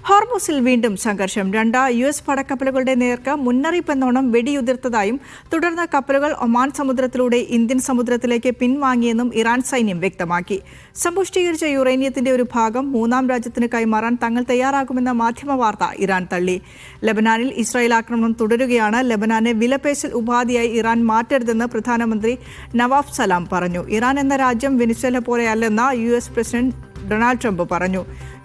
ഹോർമുസിൽ വീണ്ടും സംഘർഷം. രണ്ട് US പടക്കപ്പലുകളുടെ നേർക്ക് മുന്നറിയിപ്പെന്നോണം വെടിയുതിർത്തതായും തുടർന്ന് കപ്പലുകൾ ഒമാൻ സമുദ്രത്തിലൂടെ ഇന്ത്യൻ സമുദ്രത്തിലേക്ക് പിൻവാങ്ങിയെന്നും ഇറാൻ സൈന്യം വ്യക്തമാക്കി. സമ്പുഷ്ടീകരിച്ച യുറേനിയത്തിന്റെ ഒരു ഭാഗം മൂന്നാം രാജ്യത്തിന് കൈമാറാൻ തങ്ങൾ തയ്യാറാകുമെന്ന മാധ്യമവാർത്ത ഇറാൻ തള്ളി. ലബനാനിൽ ഇസ്രായേൽ ആക്രമണം തുടരുകയാണ്. ലബനാനെ വിലപേശൽ ഉപാധിയായി ഇറാൻ മാറ്റരുതെന്ന് പ്രധാനമന്ത്രി നവാഫ് സലാം പറഞ്ഞു. ഇറാൻ എന്ന രാജ്യം വെനിസ്വേല പോലെയല്ലെന്ന് US പ്രസിഡന്റ് ഡൊണാൾഡ് ട്രംപ് പറഞ്ഞു.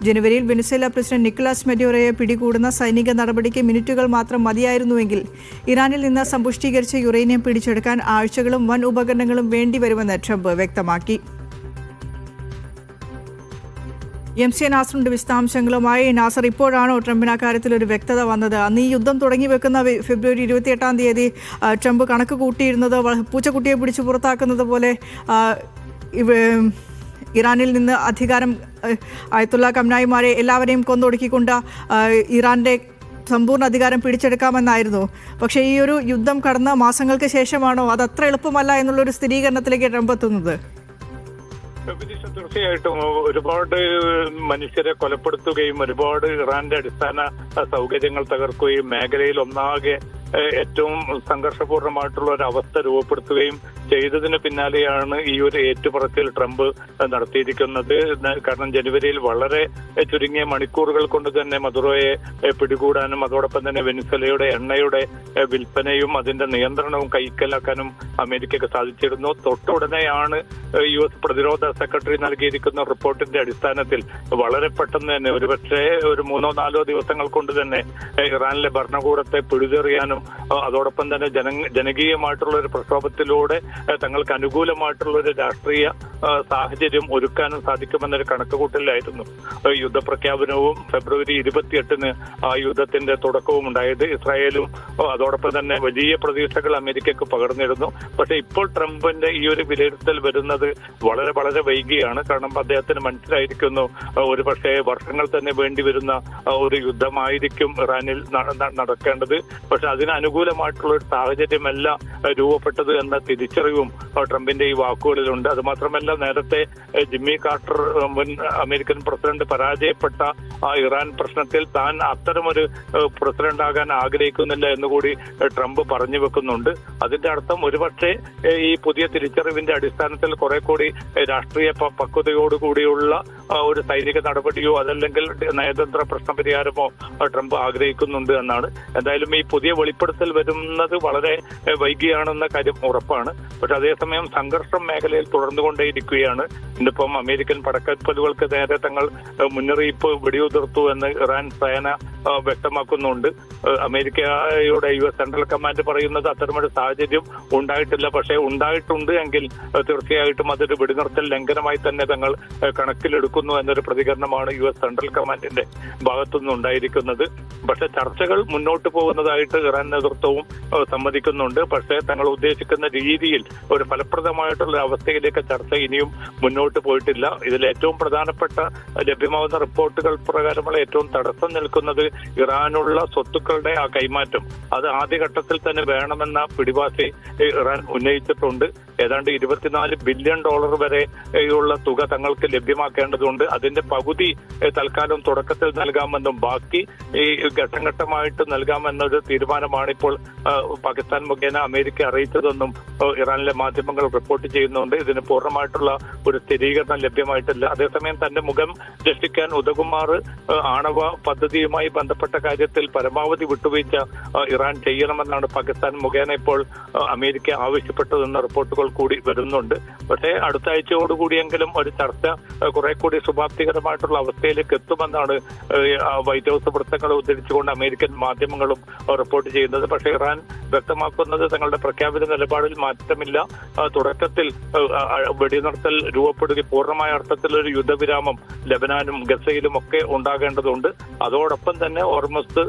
ജനുവരിയിൽ വെനിസ്വേല പ്രസിഡന്റ് നിക്കോളാസ് മഡ്യൂറോയെ പിടികൂടുന്ന സൈനിക നടപടിക്ക് മിനിറ്റുകൾ മാത്രം മതിയായിരുന്നുവെങ്കിൽ ഇറാനിൽ നിന്ന് സമ്പുഷ്ടീകരിച്ച യുറേനിയം പിടിച്ചെടുക്കാൻ ആഴ്ചകളും വൻ ഉപകരണങ്ങളും വേണ്ടിവരുമെന്ന് ട്രംപ് വ്യക്തമാക്കി. MC നാസറിന്റെ വിശദാംശങ്ങളുമായി. നാസർ, ഇപ്പോഴാണോ ട്രംപിന് അക്കാര്യത്തിൽ ഒരു വ്യക്തത വന്നത്? അന്ന് ഈ യുദ്ധം തുടങ്ങി വെക്കുന്ന ഫെബ്രുവരി 28 ട്രംപ് കണക്ക് കൂട്ടിയിരുന്നത് പൂച്ചക്കുട്ടിയെ പിടിച്ച് പുറത്താക്കുന്നത് പോലെ ഇറാനിൽ നിന്ന് അധികാരം അയത്തുള്ള ഖംനായിമാരെ എല്ലാവരെയും കൊന്നൊടുക്കിക്കൊണ്ട് ഇറാന്റെ സമ്പൂർണ്ണ അധികാരം പിടിച്ചെടുക്കാമെന്നായിരുന്നു. പക്ഷേ ഈ ഒരു യുദ്ധം കടന്ന മാസങ്ങൾക്ക് ശേഷമാണോ അത് അത്ര എളുപ്പമല്ല എന്നുള്ളൊരു സ്ഥിരീകരണത്തിലേക്ക് ട്രംപ് എത്തുന്നത്? തീർച്ചയായിട്ടും ഒരുപാട് മനുഷ്യരെ കൊലപ്പെടുത്തുകയും ഒരുപാട് ഇറാന്റെ അടിസ്ഥാന സൗകര്യങ്ങൾ തകർക്കുകയും മേഖലയിൽ ഒന്നാകെ ഏറ്റവും സംഘർഷപൂർണമായിട്ടുള്ള ഒരു അവസ്ഥ രൂപപ്പെടുത്തുകയും ചെയ്തതിന് പിന്നാലെയാണ് ഈ ഒരു ഏറ്റുപറച്ചിൽ ട്രംപ് നടത്തിയിരിക്കുന്നത്. കാരണം ജനുവരിയിൽ വളരെ ചുരുങ്ങിയ മണിക്കൂറുകൾ കൊണ്ട് തന്നെ മദുറോയെ പിടികൂടാനും അതോടൊപ്പം തന്നെ വെനിസ്വേലയുടെ എണ്ണയുടെ വിൽപ്പനയും അതിന്റെ നിയന്ത്രണവും കൈക്കലാക്കാനും അമേരിക്കയ്ക്ക് സാധിച്ചിരുന്നു. തൊട്ടുടനെയാണ് US പ്രതിരോധ സെക്രട്ടറി നൽകിയിരിക്കുന്ന റിപ്പോർട്ടിന്റെ അടിസ്ഥാനത്തിൽ വളരെ പെട്ടെന്ന് തന്നെ ഒരുപക്ഷെ ഒരു 3-4 ദിവസങ്ങൾ കൊണ്ട് തന്നെ ഇറാനിലെ ഭരണകൂടത്തെ പിഴുതെറിയാനും അതോടൊപ്പം തന്നെ ജനകീയമായിട്ടുള്ള ഒരു പ്രക്ഷോഭത്തിലൂടെ തങ്ങൾക്ക് അനുകൂലമായിട്ടുള്ള ഒരു രാഷ്ട്രീയ സാഹചര്യം ഒരുക്കാനും സാധിക്കുമെന്നൊരു കണക്കുകൂട്ടലായിരുന്നു യുദ്ധപ്രഖ്യാപനവും ഫെബ്രുവരി 28 ആ യുദ്ധത്തിന്റെ തുടക്കവും ഉണ്ടായത്. ഇസ്രായേലും അതോടൊപ്പം തന്നെ വലിയ പ്രതീക്ഷകൾ അമേരിക്കക്ക് പകർന്നിരുന്നു. പക്ഷെ ഇപ്പോൾ ട്രംപിന്റെ ഈ ഒരു വിലയിരുത്തൽ വരുന്നത് വളരെ വളരെ വൈകിയാണ്. കാരണം അദ്ദേഹത്തിന് മനസ്സിലായിരിക്കുന്നു ഒരുപക്ഷെ വർഷങ്ങൾ തന്നെ വേണ്ടിവരുന്ന ഒരു യുദ്ധമായിരിക്കും ഇറാനിൽ നടക്കേണ്ടത്. പക്ഷെ അനുകൂലമായിട്ടുള്ള ഒരു സാഹചര്യമല്ല രൂപപ്പെട്ടത് എന്ന തിരിച്ചറിവും ട്രംപിന്റെ ഈ വാക്കുകളിലുണ്ട്. അതുമാത്രമല്ല, നേരത്തെ ജിമ്മി കാർട്ടർ മുൻ അമേരിക്കൻ പ്രസിഡന്റ് പരാജയപ്പെട്ട ഇറാൻ പ്രശ്നത്തിൽ താൻ അത്തരമൊരു പ്രസിഡന്റ് ആകാൻ ആഗ്രഹിക്കുന്നില്ല എന്നുകൂടി ട്രംപ് പറഞ്ഞു വെക്കുന്നുണ്ട്. അതിന്റെ അർത്ഥം ഒരുപക്ഷെ ഈ പുതിയ തിരിച്ചറിവിന്റെ അടിസ്ഥാനത്തിൽ കുറെ കൂടി രാഷ്ട്രീയ പക്വതയോടുകൂടിയുള്ള ഒരു സൈനിക നടപടിയോ അതല്ലെങ്കിൽ നയതന്ത്ര പ്രശ്നപരിഹാരമോ ട്രംപ് ആഗ്രഹിക്കുന്നുണ്ട് എന്നാണ്. എന്തായാലും ഈ പുതിയ വെളിപ്പെടുത്തൽ വരുന്നത് വളരെ വൈകിയാണെന്ന കാര്യം ഉറപ്പാണ്. പക്ഷെ അതേസമയം സംഘർഷം മേഖലയിൽ തുടർന്നുകൊണ്ടേയിരിക്കുകയാണ്. ഇന്നിപ്പം അമേരിക്കൻ പടക്കപ്പലുകൾക്ക് നേരെ തങ്ങൾ മുന്നറിയിപ്പ് വെടിയുതിർത്തു എന്ന് ഇറാൻ സേന വ്യക്തമാക്കുന്നുണ്ട്. അമേരിക്കയുടെ US സെൻട്രൽ കമാൻഡ് പറയുന്നത് അത്തരമൊരു സാഹചര്യം ഉണ്ടായിട്ടില്ല. പക്ഷേ ഉണ്ടായിട്ടുണ്ട് എങ്കിൽ തീർച്ചയായിട്ടും അതൊരു വെടിനിർത്തൽ ലംഘനമായി തന്നെ തങ്ങൾ കണക്കിലെടുക്കുന്നു എന്നൊരു പ്രതികരണമാണ് US സെൻട്രൽ കമാൻഡിന്റെ ഭാഗത്തുനിന്നുണ്ടായിരിക്കുന്നത്. പക്ഷെ ചർച്ചകൾ മുന്നോട്ട് പോകുന്നതായിട്ട് ഇറാൻ നേതൃത്വവും സമ്മതിക്കുന്നുണ്ട്. പക്ഷേ തങ്ങൾ ഉദ്ദേശിക്കുന്ന രീതിയിൽ ഒരു ഫലപ്രദമായിട്ടുള്ള അവസ്ഥയിലേക്ക് ചർച്ച ഇനിയും മുന്നോട്ട് പോയിട്ടില്ല. ഇതിൽ ഏറ്റവും പ്രധാനപ്പെട്ട ലഭ്യമാകുന്ന റിപ്പോർട്ടുകൾ പ്രകാരമുള്ള ഏറ്റവും തടസ്സം നിൽക്കുന്നത് ഇറാനുള്ള സ്വത്തുക്കളുടെ ആ കൈമാറ്റം അത് ആദ്യഘട്ടത്തിൽ തന്നെ വേണമെന്ന പിടിവാശി ഇറാൻ ഉന്നയിച്ചിട്ടുണ്ട്. ഏതാണ്ട് $24 ബില്യൺ വരെയുള്ള തുക തങ്ങൾക്ക് ലഭ്യമാക്കേണ്ടതുണ്ട്. അതിന്റെ പകുതി തൽക്കാലം തുടക്കത്തിൽ നൽകാമെന്നും ബാക്കി ഈ ഘട്ടം ഘട്ടമായിട്ട് നൽകാമെന്നൊരു തീരുമാനമാണ് ഇപ്പോൾ പാകിസ്ഥാൻ മുഖേന അമേരിക്ക അറിയിച്ചതെന്നും ഇറാനിലെ മാധ്യമങ്ങൾ റിപ്പോർട്ട് ചെയ്യുന്നുണ്ട്. ഇതിന് പൂർണ്ണമായിട്ടുള്ള ഒരു സ്ഥിരീകരണം ലഭ്യമായിട്ടില്ല. അതേസമയം തന്റെ മുഖം രക്ഷിക്കാൻ ഉതകുമാർ ആണവ പദ്ധതിയുമായി ബന്ധപ്പെട്ട കാര്യത്തിൽ പരമാവധി വിട്ടുവീഴ്ച ഇറാൻ ചെയ്യണമെന്നാണ് പാകിസ്ഥാൻ മുഖേന ഇപ്പോൾ അമേരിക്ക ആവശ്യപ്പെട്ടതെന്ന റിപ്പോർട്ടുകൾ കൂടി വരുന്നുണ്ട്. പക്ഷേ അടുത്ത ആഴ്ചയോടുകൂടിയെങ്കിലും ഒരു ചർച്ച കുറെ കൂടി ശുഭാപ്തികരമായിട്ടുള്ള അവസ്ഥയിലേക്ക് എത്തുമെന്നാണ് വൈറ്റ് ഹൌസ് വൃത്തങ്ങളെ ഉദ്ധരിച്ചുകൊണ്ട് അമേരിക്കൻ മാധ്യമങ്ങളും റിപ്പോർട്ട് ചെയ്യുന്നത്. പക്ഷേ ഇറാൻ വ്യക്തമാക്കുന്നത് തങ്ങളുടെ പ്രഖ്യാപിത നിലപാടിൽ മാറ്റമില്ല. തുടക്കത്തിൽ വെടിനിർത്തൽ രൂപപ്പെടുകയും പൂർണ്ണമായ അർത്ഥത്തിൽ ഒരു യുദ്ധവിരാമം ലബനാനും ഗസയിലും ഒക്കെ ഉണ്ടാകേണ്ടതുണ്ട്. അതോടൊപ്പം തന്നെ ഹോർമുസ്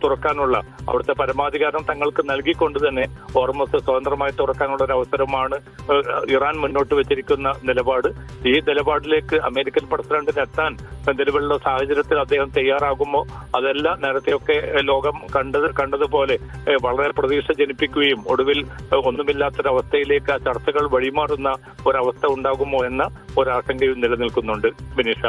തുറക്കാനുള്ള അവിടുത്തെ പരമാധികാരം തങ്ങൾക്ക് നൽകിക്കൊണ്ട് തന്നെ ഹോർമുസ് സ്വതന്ത്രമായി തുറക്കാനുള്ള ഒരു അവസരമാണ് ഇറാൻ മുന്നോട്ട് വെച്ചിരിക്കുന്ന നിലപാട്. ഈ നിലപാടിലേക്ക് അമേരിക്കൻ പ്രസിഡന്റിന് എത്താൻ നിലവിലുള്ള സാഹചര്യത്തിൽ അദ്ദേഹം തയ്യാറാകുമോ അതല്ല നേരത്തെയൊക്കെ ലോകം കണ്ടതുപോലെ വളരെ പ്രതീക്ഷ ജനിപ്പിക്കുകയും ഒടുവിൽ ഒന്നുമില്ലാത്തൊരവസ്ഥയിലേക്ക് ആ ചർച്ചകൾ വഴിമാറുന്ന ഒരവസ്ഥ ഉണ്ടാകുമോ എന്ന ഒരാശങ്കയും നിലനിൽക്കുന്നുണ്ട്. ബിനീഷ.